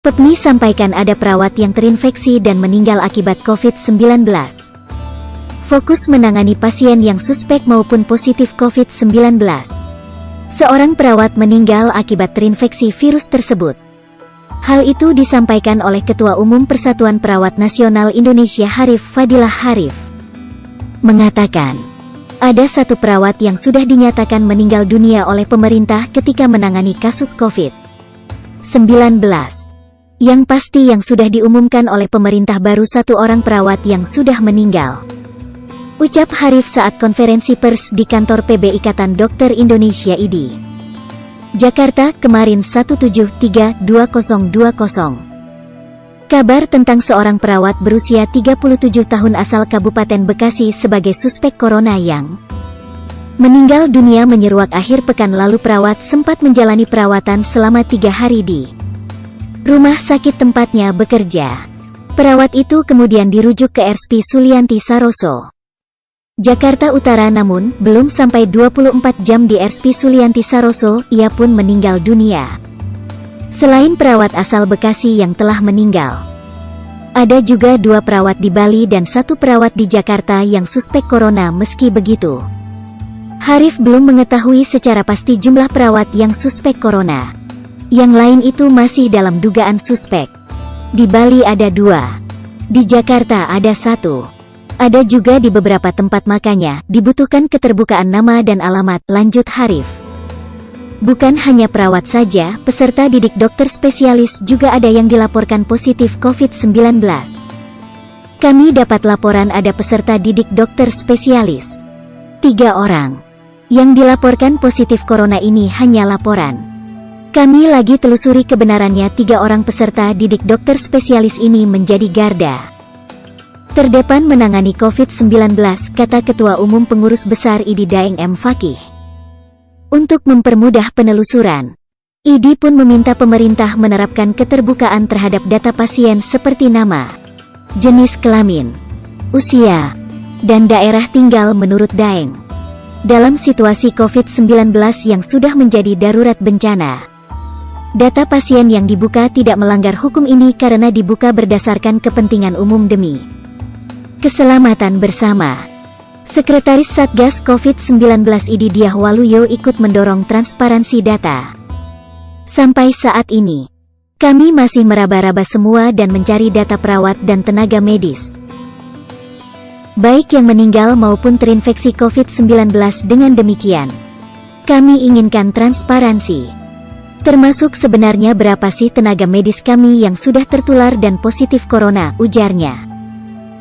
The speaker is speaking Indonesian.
PEPMI sampaikan ada perawat yang terinfeksi dan meninggal akibat COVID-19. Fokus menangani pasien yang suspek maupun positif COVID-19. Seorang perawat meninggal akibat terinfeksi virus tersebut. Hal itu disampaikan oleh Ketua Umum Persatuan Perawat Nasional Indonesia Harif Fadilah Harif. Mengatakan, ada satu perawat yang sudah dinyatakan meninggal dunia oleh pemerintah ketika menangani kasus COVID-19. Yang pasti yang sudah diumumkan oleh pemerintah baru satu orang perawat yang sudah meninggal. Ucap Harif saat konferensi pers di kantor PB Ikatan Dokter Indonesia IDI. Jakarta, kemarin 17/3/2020. Kabar tentang seorang perawat berusia 37 tahun asal Kabupaten Bekasi sebagai suspek corona yang meninggal dunia menyeruak akhir pekan lalu. Perawat sempat menjalani perawatan selama 3 hari di rumah sakit tempatnya bekerja. Perawat itu kemudian dirujuk ke RSP Sulianti Saroso, Jakarta Utara, namun belum sampai 24 jam di RSP Sulianti Saroso, ia pun meninggal dunia. Selain perawat asal Bekasi yang telah meninggal, ada juga 2 perawat di Bali dan 1 perawat di Jakarta yang suspek corona. Meski begitu, Harif belum mengetahui secara pasti jumlah perawat yang suspek corona. Yang lain itu masih dalam dugaan suspek. Di Bali ada 2. Di Jakarta ada 1. Ada juga di beberapa tempat, makanya dibutuhkan keterbukaan nama dan alamat, lanjut Harif. Bukan hanya perawat saja, peserta didik dokter spesialis juga ada yang dilaporkan positif COVID-19. Kami dapat laporan ada peserta didik dokter spesialis 3 orang. Yang dilaporkan positif corona ini hanya laporan. Kami lagi telusuri kebenarannya. 3 orang peserta didik dokter spesialis ini menjadi garda terdepan menangani COVID-19, kata Ketua Umum Pengurus Besar IDI Daeng M. Fakih. Untuk mempermudah penelusuran, IDI pun meminta pemerintah menerapkan keterbukaan terhadap data pasien seperti nama, jenis kelamin, usia, dan daerah tinggal. Menurut Daeng, dalam situasi COVID-19 yang sudah menjadi darurat bencana, data pasien yang dibuka tidak melanggar hukum ini karena dibuka berdasarkan kepentingan umum demi keselamatan bersama. Sekretaris Satgas COVID-19 IDI Diah Waluyo ikut mendorong transparansi data. Sampai saat ini, kami masih meraba-raba semua dan mencari data perawat dan tenaga medis, baik yang meninggal maupun terinfeksi COVID-19. Dengan demikian, kami inginkan transparansi, termasuk sebenarnya berapa sih tenaga medis kami yang sudah tertular dan positif corona, ujarnya.